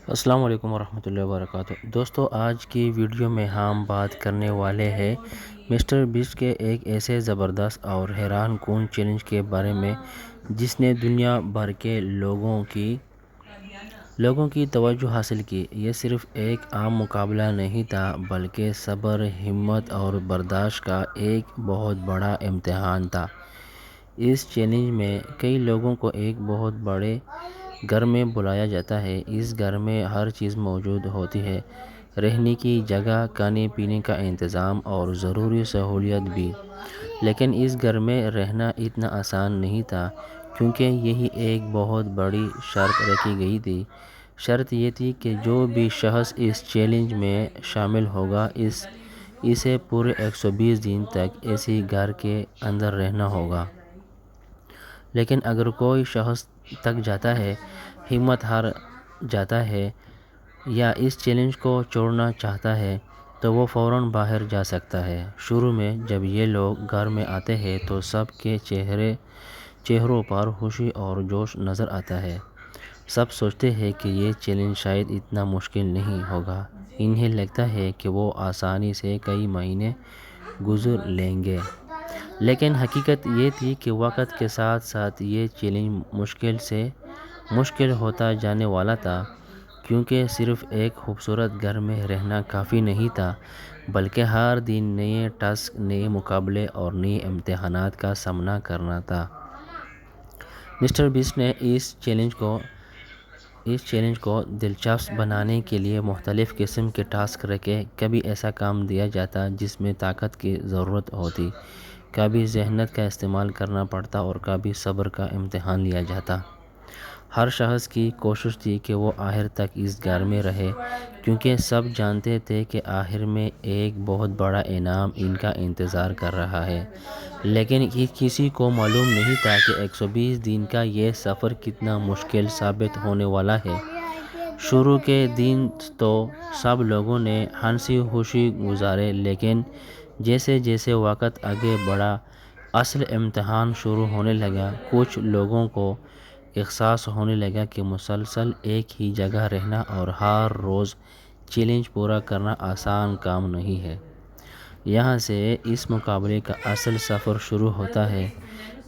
السلام علیکم ورحمۃ اللہ وبرکاتہ۔ دوستو، آج کی ویڈیو میں ہم بات کرنے والے ہیں مسٹر بیسٹ کے ایک ایسے زبردست اور حیران کن چیلنج کے بارے میں جس نے دنیا بھر کے لوگوں کی توجہ حاصل کی۔ یہ صرف ایک عام مقابلہ نہیں تھا بلکہ صبر، ہمت اور برداشت کا ایک بہت بڑا امتحان تھا۔ اس چیلنج میں کئی لوگوں کو ایک بہت بڑے گھر میں بلایا جاتا ہے۔ اس گھر میں ہر چیز موجود ہوتی ہے، رہنے کی جگہ، کھانے پینے کا انتظام اور ضروری سہولیات بھی۔ لیکن اس گھر میں رہنا اتنا آسان نہیں تھا، کیونکہ یہی ایک بہت بڑی شرط رکھی گئی تھی۔ شرط یہ تھی کہ جو بھی شخص اس چیلنج میں شامل ہوگا اسے پورے 120 دن تک اسی گھر کے اندر رہنا ہوگا۔ لیکن اگر کوئی شخص تھک جاتا ہے، ہمت ہار جاتا ہے یا اس چیلنج کو چھوڑنا چاہتا ہے تو وہ فوراً باہر جا سکتا ہے۔ شروع میں جب یہ لوگ گھر میں آتے ہیں تو سب کے چہروں پر خوشی اور جوش نظر آتا ہے۔ سب سوچتے ہیں کہ یہ چیلنج شاید اتنا مشکل نہیں ہوگا۔ انہیں لگتا ہے کہ وہ آسانی سے کئی مہینے گزار لیں گے۔ لیکن حقیقت یہ تھی کہ وقت کے ساتھ ساتھ یہ چیلنج مشکل سے مشکل ہوتا جانے والا تھا، کیونکہ صرف ایک خوبصورت گھر میں رہنا کافی نہیں تھا، بلکہ ہر دن نئے ٹاسک، نئے مقابلے اور نئے امتحانات کا سامنا کرنا تھا۔ مسٹر بیسٹ نے اس چیلنج کو دلچسپ بنانے کے لیے مختلف قسم کے ٹاسک رکھے۔ کبھی ایسا کام دیا جاتا جس میں طاقت کی ضرورت ہوتی، کبھی ذہنیت کا استعمال کرنا پڑتا اور کبھی صبر کا امتحان لیا جاتا۔ ہر شخص کی کوشش تھی کہ وہ آخر تک اس گھر میں رہے، کیونکہ سب جانتے تھے کہ آخر میں ایک بہت بڑا انعام ان کا انتظار کر رہا ہے۔ لیکن کسی کو معلوم نہیں تھا کہ 120 دن کا یہ سفر کتنا مشکل ثابت ہونے والا ہے۔ شروع کے دن تو سب لوگوں نے ہنسی خوشی گزارے، لیکن جیسے جیسے وقت آگے بڑھا، اصل امتحان شروع ہونے لگا۔ کچھ لوگوں کو احساس ہونے لگا کہ مسلسل ایک ہی جگہ رہنا اور ہر روز چیلنج پورا کرنا آسان کام نہیں ہے۔ یہاں سے اس مقابلے کا اصل سفر شروع ہوتا ہے،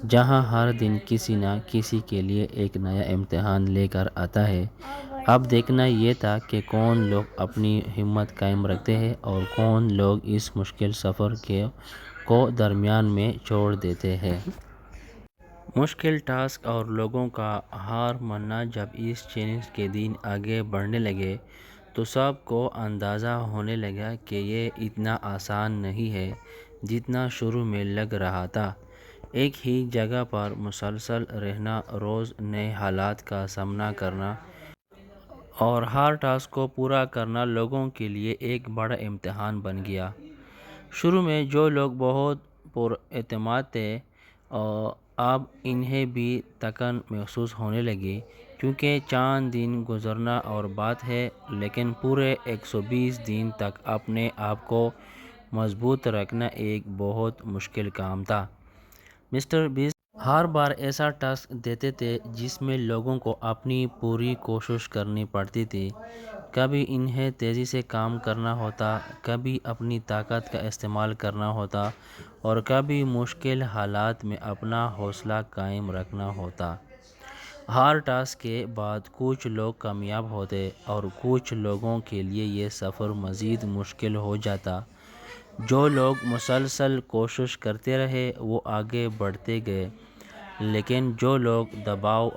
جہاں ہر دن کسی نہ کسی کے لیے ایک نیا امتحان لے کر آتا ہے۔ اب دیکھنا یہ تھا کہ کون لوگ اپنی ہمت قائم رکھتے ہیں اور کون لوگ اس مشکل سفر کو درمیان میں چھوڑ دیتے ہیں۔ مشکل ٹاسک اور لوگوں کا ہار ماننا۔ جب اس چیلنج کے دن آگے بڑھنے لگے تو سب کو اندازہ ہونے لگا کہ یہ اتنا آسان نہیں ہے جتنا شروع میں لگ رہا تھا۔ ایک ہی جگہ پر مسلسل رہنا، روز نئے حالات کا سامنا کرنا اور ہر ٹاسک کو پورا کرنا لوگوں کے لیے ایک بڑا امتحان بن گیا۔ شروع میں جو لوگ بہت پر اعتماد تھے، اب انہیں بھی تھکن محسوس ہونے لگی، کیونکہ چند دن گزرنا اور بات ہے، لیکن پورے 120 دن تک اپنے آپ کو مضبوط رکھنا ایک بہت مشکل کام تھا۔ مسٹر بیسٹ ہر بار ایسا ٹاسک دیتے تھے جس میں لوگوں کو اپنی پوری کوشش کرنی پڑتی تھی۔ کبھی انہیں تیزی سے کام کرنا ہوتا، کبھی اپنی طاقت کا استعمال کرنا ہوتا اور کبھی مشکل حالات میں اپنا حوصلہ قائم رکھنا ہوتا۔ ہر ٹاسک کے بعد کچھ لوگ کامیاب ہوتے اور کچھ لوگوں کے لیے یہ سفر مزید مشکل ہو جاتا۔ جو لوگ مسلسل کوشش کرتے رہے وہ آگے بڑھتے گئے، لیکن جو لوگ دباؤ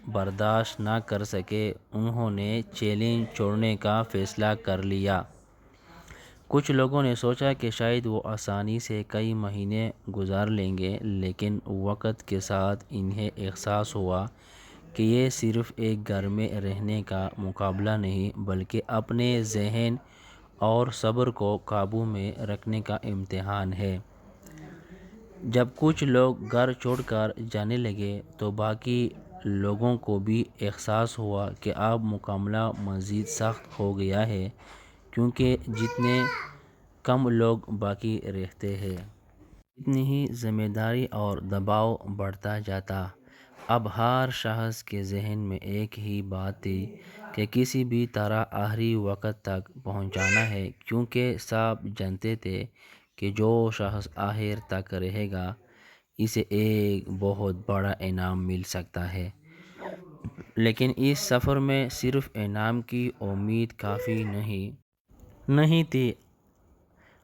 برداشت نہ کر سکے انہوں نے چیلنج چھوڑنے کا فیصلہ کر لیا۔ کچھ لوگوں نے سوچا کہ شاید وہ آسانی سے کئی مہینے گزار لیں گے، لیکن وقت کے ساتھ انہیں احساس ہوا کہ یہ صرف ایک گھر میں رہنے کا مقابلہ نہیں بلکہ اپنے ذہن اور صبر کو قابو میں رکھنے کا امتحان ہے۔ جب کچھ لوگ گھر چھوڑ کر جانے لگے تو باقی لوگوں کو بھی احساس ہوا کہ اب مقابلہ مزید سخت ہو گیا ہے، کیونکہ جتنے کم لوگ باقی رہتے ہیں اتنی ہی ذمہ داری اور دباؤ بڑھتا جاتا۔ اب ہر شخص کے ذہن میں ایک ہی بات تھی کہ کسی بھی طرح آخری وقت تک پہنچانا ہے، کیونکہ سب جانتے تھے کہ جو شخص آخر تک رہے گا اسے ایک بہت بڑا انعام مل سکتا ہے۔ لیکن اس سفر میں صرف انعام کی امید کافی نہیں تھی۔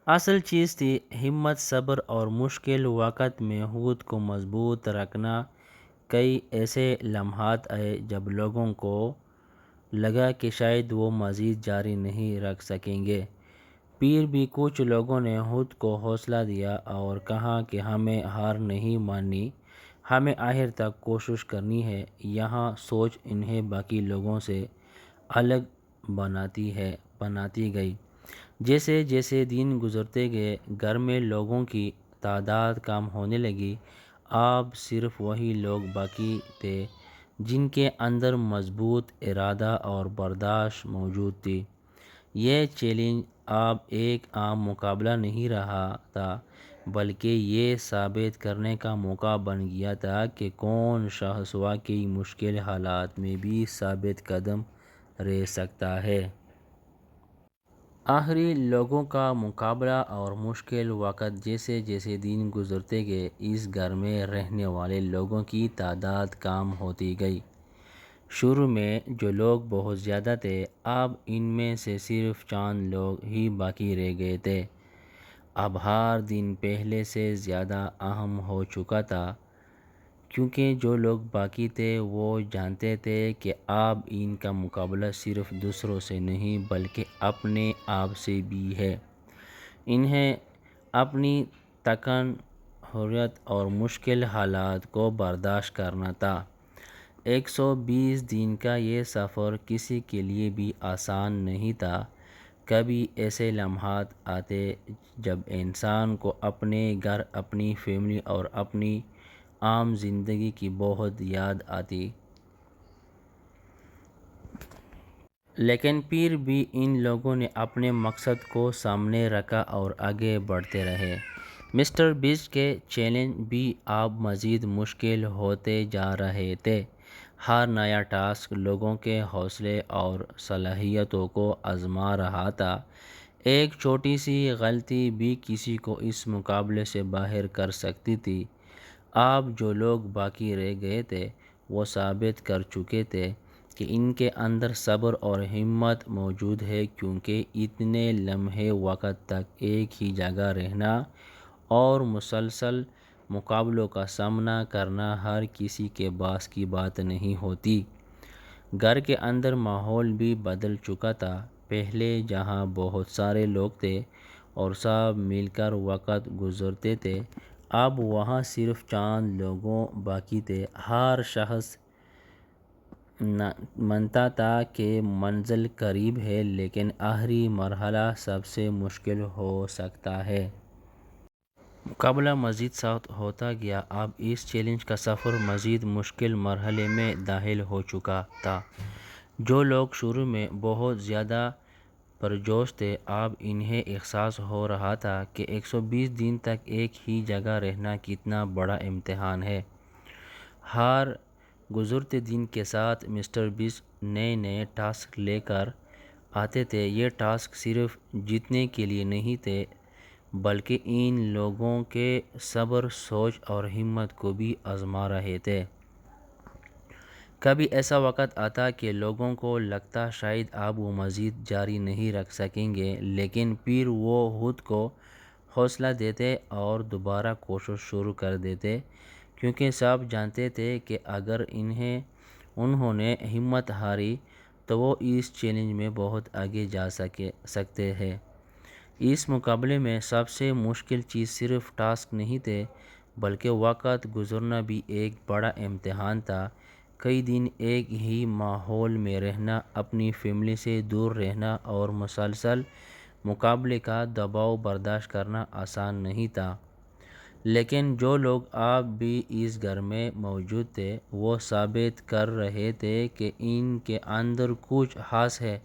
اصل چیز تھی ہمت، صبر اور مشکل وقت میں خود کو مضبوط رکھنا۔ کئی ایسے لمحات آئے جب لوگوں کو لگا کہ شاید وہ مزید جاری نہیں رکھ سکیں گے، پھر بھی کچھ لوگوں نے خود کو حوصلہ دیا اور کہا کہ ہمیں ہار نہیں ماننی، ہمیں آخر تک کوشش کرنی ہے۔ یہاں سوچ انہیں باقی لوگوں سے الگ بناتی گئی۔ جیسے جیسے دن گزرتے گئے، گھر میں لوگوں کی تعداد کم ہونے لگی۔ اب صرف وہی لوگ باقی تھے جن کے اندر مضبوط ارادہ اور برداشت موجود تھی۔ یہ چیلنج اب ایک عام مقابلہ نہیں رہا تھا، بلکہ یہ ثابت کرنے کا موقع بن گیا تھا کہ کون شخص واقعی مشکل حالات میں بھی ثابت قدم رہ سکتا ہے۔ آخری لوگوں کا مقابلہ اور مشکل وقت جیسے جیسے دن گزرتے گئے، اس گھر میں رہنے والے لوگوں کی تعداد کم ہوتی گئی۔ شروع میں جو لوگ بہت زیادہ تھے، اب ان میں سے صرف چند لوگ ہی باقی رہ گئے تھے۔ اب ہر دن پہلے سے زیادہ اہم ہو چکا تھا، کیونکہ جو لوگ باقی تھے وہ جانتے تھے کہ اب ان کا مقابلہ صرف دوسروں سے نہیں بلکہ اپنے آپ سے بھی ہے۔ انہیں اپنی تھکن، حریت اور مشکل حالات کو برداشت کرنا تھا۔ 120 دن کا یہ سفر کسی کے لیے بھی آسان نہیں تھا۔ کبھی ایسے لمحات آتے جب انسان کو اپنے گھر، اپنی فیملی اور اپنی عام زندگی کی بہت یاد آتی۔ لیکن پھر بھی ان لوگوں نے اپنے مقصد کو سامنے رکھا اور آگے بڑھتے رہے۔ مسٹر بیسٹ کے چیلنج بھی اب مزید مشکل ہوتے جا رہے تھے۔ ہر نیا ٹاسک لوگوں کے حوصلے اور صلاحیتوں کو آزما رہا تھا۔ ایک چھوٹی سی غلطی بھی کسی کو اس مقابلے سے باہر کر سکتی تھی۔ اب جو لوگ باقی رہ گئے تھے وہ ثابت کر چکے تھے کہ ان کے اندر صبر اور ہمت موجود ہے، کیونکہ اتنے لمبے وقت تک ایک ہی جگہ رہنا اور مسلسل مقابلوں کا سامنا کرنا ہر کسی کے بس کی بات نہیں ہوتی۔ گھر کے اندر ماحول بھی بدل چکا تھا۔ پہلے جہاں بہت سارے لوگ تھے اور سب مل کر وقت گزارتے تھے، اب وہاں صرف چند لوگ باقی تھے۔ ہر شخص مانتا تھا کہ منزل قریب ہے، لیکن آخری مرحلہ سب سے مشکل ہو سکتا ہے۔ مقابلہ مزید سخت ہوتا گیا۔ اب اس چیلنج کا سفر مزید مشکل مرحلے میں داخل ہو چکا تھا۔ جو لوگ شروع میں بہت زیادہ پرجوش تھے، اب انہیں احساس ہو رہا تھا کہ 120 دن تک ایک ہی جگہ رہنا کتنا بڑا امتحان ہے۔ ہر گزرتے دن کے ساتھ مسٹر بیسٹ نئے نئے ٹاسک لے کر آتے تھے۔ یہ ٹاسک صرف جیتنے کے لیے نہیں تھے، بلکہ ان لوگوں کے صبر، سوچ اور ہمت کو بھی آزما رہے تھے۔ کبھی ایسا وقت آتا کہ لوگوں کو لگتا شاید اب وہ مزید جاری نہیں رکھ سکیں گے، لیکن پھر وہ خود کو حوصلہ دیتے اور دوبارہ کوشش شروع کر دیتے، کیونکہ سب جانتے تھے کہ اگر انہوں نے ہمت ہاری تو وہ اس چیلنج میں بہت آگے جا سکتے ہیں۔ اس مقابلے میں سب سے مشکل چیز صرف ٹاسک نہیں تھے، بلکہ وقت گزارنا بھی ایک بڑا امتحان تھا۔ کئی دن ایک ہی ماحول میں رہنا، اپنی فیملی سے دور رہنا اور مسلسل مقابلے کا دباؤ برداشت کرنا آسان نہیں تھا۔ لیکن جو لوگ اب بھی اس گھر میں موجود تھے وہ ثابت کر رہے تھے کہ ان کے اندر کچھ خاص ہے۔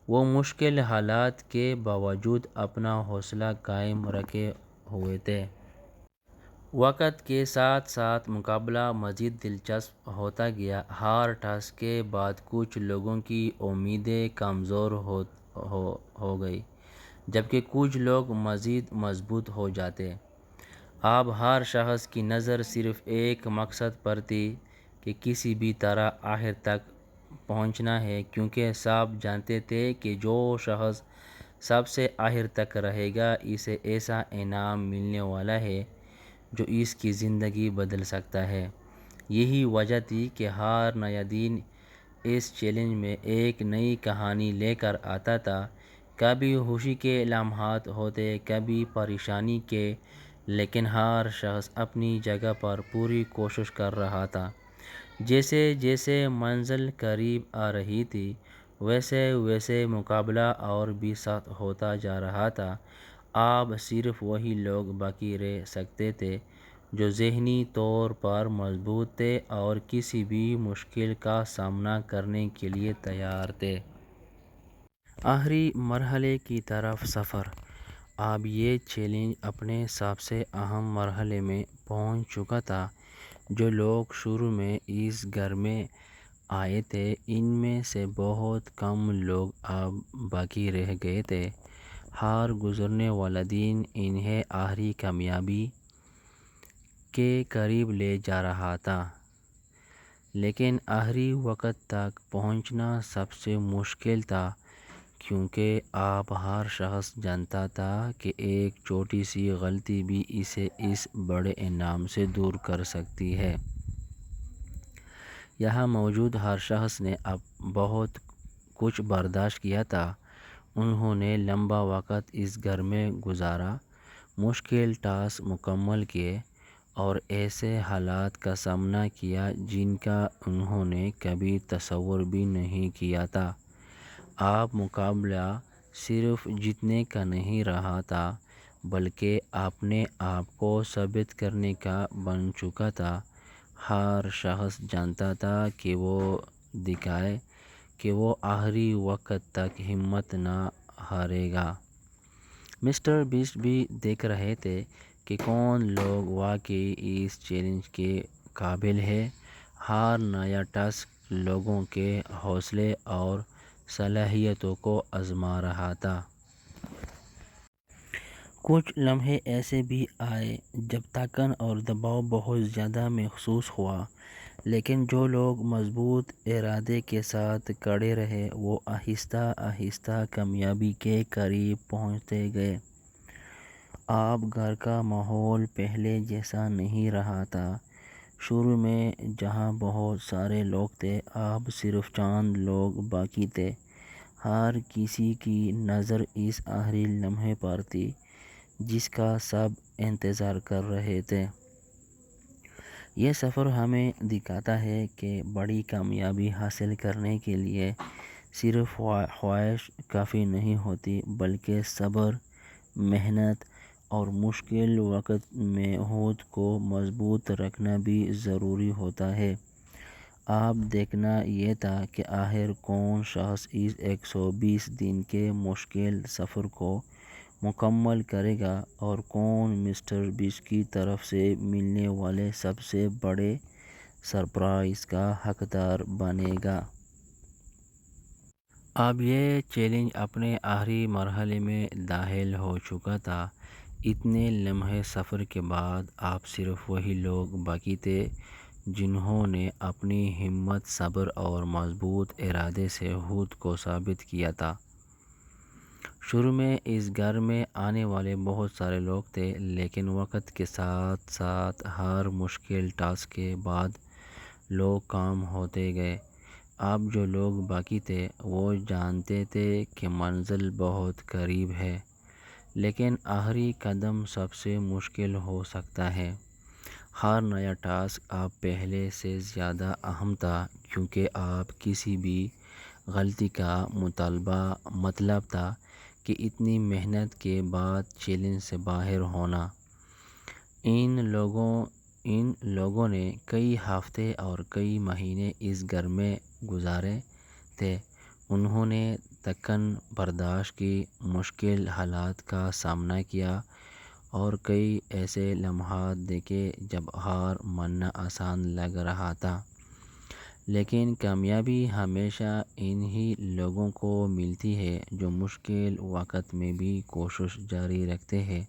وہ مشکل حالات کے باوجود اپنا حوصلہ قائم رکھے ہوئے تھے۔ وقت کے ساتھ ساتھ مقابلہ مزید دلچسپ ہوتا گیا۔ ہار ٹاس کے بعد کچھ لوگوں کی امیدیں کمزور ہو گئی، جبکہ کچھ لوگ مزید مضبوط ہو جاتے۔ اب ہر شخص کی نظر صرف ایک مقصد پر تھی کہ کسی بھی طرح آخر تک پہنچنا ہے، کیونکہ سب جانتے تھے کہ جو شخص سب سے آخر تک رہے گا اسے ایسا انعام ملنے والا ہے جو اس کی زندگی بدل سکتا ہے۔ یہی وجہ تھی کہ ہر نیا دن اس چیلنج میں ایک نئی کہانی لے کر آتا تھا۔ کبھی خوشی کے لمحات ہوتے، کبھی پریشانی کے، لیکن ہر شخص اپنی جگہ پر پوری کوشش کر رہا تھا۔ جیسے جیسے منزل قریب آ رہی تھی، ویسے ویسے مقابلہ اور بھی سخت ہوتا جا رہا تھا۔ اب صرف وہی لوگ باقی رہ سکتے تھے جو ذہنی طور پر مضبوط تھے اور کسی بھی مشکل کا سامنا کرنے کے لیے تیار تھے۔ آخری مرحلے کی طرف سفر۔ اب یہ چیلنج اپنے سب سے اہم مرحلے میں پہنچ چکا تھا۔ جو لوگ شروع میں اس گھر میں آئے تھے، ان میں سے بہت کم لوگ اب باقی رہ گئے تھے۔ ہر گزرنے والا دن انہیں آخری کامیابی کے قریب لے جا رہا تھا، لیکن آخری وقت تک پہنچنا سب سے مشکل تھا، کیونکہ اب ہر شخص جانتا تھا کہ ایک چھوٹی سی غلطی بھی اسے اس بڑے انعام سے دور کر سکتی ہے۔ یہاں موجود ہر شخص نے اب بہت کچھ برداشت کیا تھا۔ انہوں نے لمبا وقت اس گھر میں گزارا، مشکل ٹاسک مکمل کیے اور ایسے حالات کا سامنا کیا جن کا انہوں نے کبھی تصور بھی نہیں کیا تھا۔ اب مقابلہ صرف جیتنے کا نہیں رہا تھا، بلکہ اپنے آپ کو ثابت کرنے کا بن چکا تھا۔ ہر شخص جانتا تھا کہ وہ دکھائے کہ وہ آخری وقت تک ہمت نہ ہارے گا۔ مسٹر بیسٹ بھی دیکھ رہے تھے کہ کون لوگ واقعی اس چیلنج کے قابل ہیں۔ ہر نیا ٹاسک لوگوں کے حوصلے اور صلاحیتوں کو آزما رہا تھا۔ کچھ لمحے ایسے بھی آئے جب تھکن اور دباؤ بہت زیادہ محسوس ہوا، لیکن جو لوگ مضبوط ارادے کے ساتھ کھڑے رہے وہ آہستہ آہستہ کامیابی کے قریب پہنچتے گئے۔ اب گھر کا ماحول پہلے جیسا نہیں رہا تھا۔ شروع میں جہاں بہت سارے لوگ تھے، اب صرف چند لوگ باقی تھے۔ ہر کسی کی نظر اس آخری لمحے پر تھی جس کا سب انتظار کر رہے تھے۔ یہ سفر ہمیں دکھاتا ہے کہ بڑی کامیابی حاصل کرنے کے لیے صرف خواہش کافی نہیں ہوتی، بلکہ صبر، محنت اور مشکل وقت میں خود کو مضبوط رکھنا بھی ضروری ہوتا ہے۔ اب دیکھنا یہ تھا کہ آخر کون شخص اس 120 دن کے مشکل سفر کو مکمل کرے گا اور کون مسٹر بیسٹ کی طرف سے ملنے والے سب سے بڑے سرپرائز کا حقدار بنے گا۔ اب یہ چیلنج اپنے آخری مرحلے میں داخل ہو چکا تھا۔ اتنے لمبے سفر کے بعد اب صرف وہی لوگ باقی تھے جنہوں نے اپنی ہمت، صبر اور مضبوط ارادے سے خود کو ثابت کیا تھا۔ شروع میں اس گھر میں آنے والے بہت سارے لوگ تھے، لیکن وقت کے ساتھ ساتھ ہر مشکل ٹاسک کے بعد لوگ کم ہوتے گئے۔ اب جو لوگ باقی تھے وہ جانتے تھے کہ منزل بہت قریب ہے، لیکن آخری قدم سب سے مشکل ہو سکتا ہے۔ ہر نیا ٹاسک اب پہلے سے زیادہ اہم تھا، کیونکہ اب کسی بھی غلطی کا مطلب تھا کہ اتنی محنت کے بعد چیلنج سے باہر ہونا۔ ان لوگوں نے کئی ہفتے اور کئی مہینے اس گھر میں گزارے تھے۔ انہوں نے تھکن برداشت کی، مشکل حالات کا سامنا کیا اور کئی ایسے لمحات دیکھے جب ہار ماننا آسان لگ رہا تھا، لیکن کامیابی ہمیشہ انہی لوگوں کو ملتی ہے جو مشکل وقت میں بھی کوشش جاری رکھتے ہیں۔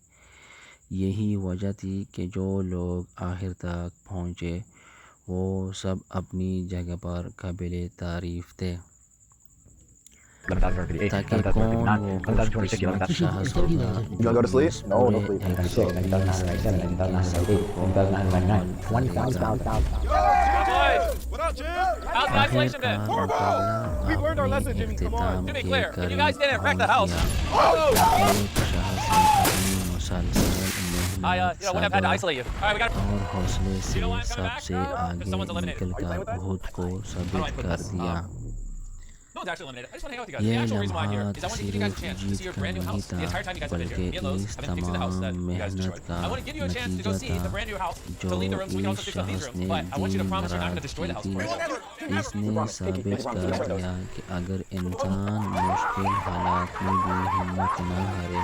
یہی وجہ تھی کہ جو لوگ آخر تک پہنچے وہ سب اپنی جگہ پر قابل تعریف تھے، تاکہ کون وہ خوش قسمت شخص ہوگا جو اس پورے 120 دن کے سفر کو مکمل کرے گا۔ آخر کار مقابلہ اپنے اختتام کے قریب پہنچ گیا۔ ایک شخص نے اپنی مسلسل محنت، صبر اور حوصلے سے سب سے آگے نکل کر خود کو ثابت کر دیا۔ یہ لمحات صرف جیت کا نہیں تھا بلکہ اس تمام محنت کا نتیجہ تھا جو اس شخص نے دن رات کی تھی۔ اس نے ثابت کر دیا کہ اگر انسان مشکل حالات میں بھی ہمت نہ ہارے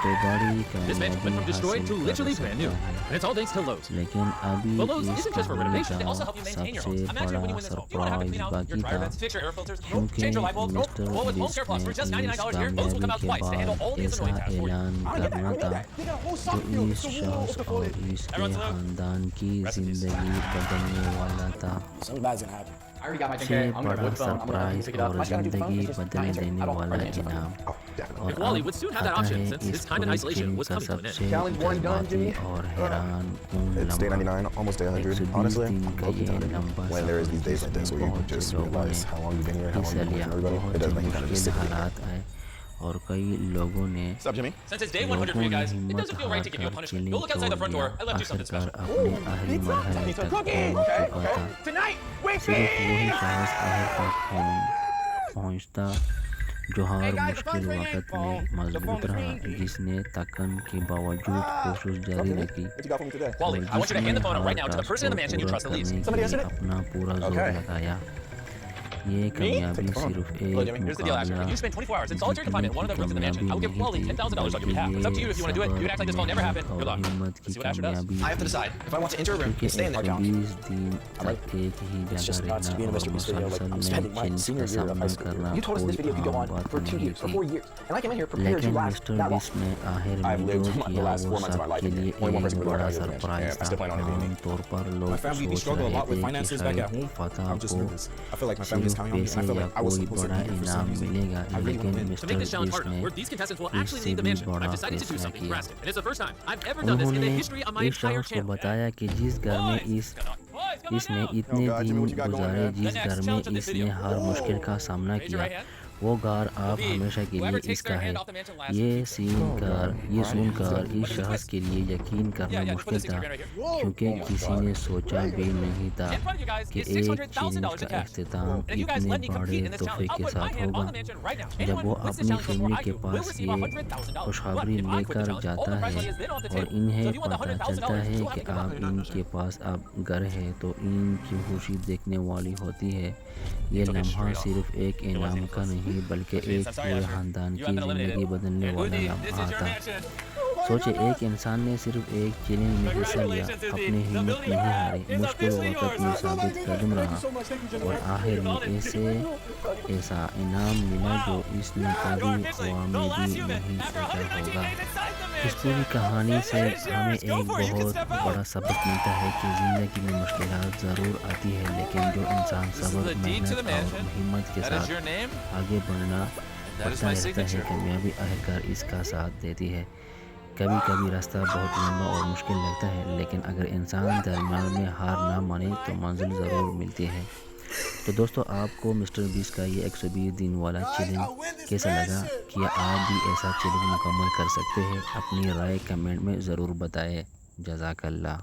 تو بڑی کامیابی حاصل کر سکتا ہے۔ لیکن ابھی اس کہانی کا سب سے بڑا سرپرائز باقی تھا، کیونکہ مسٹر بیسٹ نے اس کامیابی کے بعد ایسا اعلان کرنا تھا جو اس شخص اور اس کے خاندان کی زندگی بدلنے والا تھا۔ سے بڑا سرپرائز اور زندگی بدل دینے والا انعام۔ اور اب آتا ہے اس پوری فلم کا سب سے جذباتی اور حیران کن لمحہ۔ 120 دن کا یہ لمبا سفر جس میں بہت سے لوگوں نے حصہ لیا، بہت سے مشکل حالات آئے اور کئی لوگوں نے ہمت ہار کر چیلنج توڑ دیا، آخر کار اپنے آخری مرحلے تک پہنچ چکا تھا۔ صرف وہی شخص آخر تک پہنچتا جو ہر مشکل وقت میں مضبوط رہا، جس نے تھکن کے باوجود کوشش جاری رکھی اور جس نے ہر ٹاسک کو پورا کرنے کے لیے اپنا پورا زور لگایا۔ یہ کامیابی صرف ایک مقابلہ جیتنے کی کامیابی نہیں تھی بلکہ یہ صبر، محنت اور ہمت کی کامیابی تھی، کیونکہ 120 دن تک ایک ہی جگہ رہنا اور مسلسل نئے چیلنج کا سامنا کرنا کوئی عام بات نہیں تھی۔ لیکن مسٹر بیسٹ نے آخر میں جو کیا وہ سب کے لیے ایک بڑا سرپرائز تھا۔ عام طور پر لوگ سوچ رہے تھے کہ شاید فتح کو صرف پیسے یا کوئی بڑا انعام ملے گا، لیکن مسٹر بیسٹ نے اس سے بھی بڑا فیصلہ کیا۔ انہوں نے اس شخص کو بتایا کہ جس گھر میں اس نے اتنے دن گزارے، جس گھر میں اس نے ہر مشکل کا سامنا کیا، وہ گھر اب ہمیشہ کے لیے اس کا ہے۔ یہ سن کر اس شخص کے لیے یقین کرنا مشکل تھا، کیونکہ کسی نے سوچا بھی نہیں تھا کہ ایک چیلنج کا اختتام اتنے بڑے تحفے کے ساتھ ہوگا۔ جب وہ اپنی فیملی کے پاس یہ خوشخبری لے کر جاتا ہے اور انہیں پتہ چلتا ہے کہ اب ان کے پاس اب گھر ہے تو ان کی خوشی دیکھنے والی ہوتی ہے۔ یہ لمحہ صرف ایک انعام کا نہیں بلکہ ایک پورے خاندان کی زندگی بدلنے والا لمحہ تھا۔ سوچے، ایک انسان نے صرف ایک چیلنج میں حصہ لیا، اپنی ہمت نہیں ہاری، مشکل وقت میں ثابت قدم رہا اور آخر میں ایسا انعام ملا جو اس نے کبھی خواب میں بھی نہیں سوچا ہوگا۔ اس پوری کہانی سے ہمیں ایک بہت بڑا سبق ملتا ہے کہ زندگی میں مشکلات ضرور آتی ہے، لیکن جو انسان صبر، محنت اور ہمت کے ساتھ آگے بڑھنا پڑتا رہتا ہے، کامیابی آخرکار اس کا ساتھ دیتی ہے۔ کبھی کبھی راستہ بہت لمبا اور مشکل لگتا ہے، لیکن اگر انسان درمیان میں ہار نہ مانے تو منزل ضرور ملتی ہے۔ تو دوستو، آپ کو مسٹر بیسٹ کا یہ 120 دن والا چیلنج کیسا لگا؟ کیا آپ بھی ایسا چیلنج مکمل کر سکتے ہیں؟ اپنی رائے کمنٹ میں ضرور بتائیں۔ جزاک اللہ۔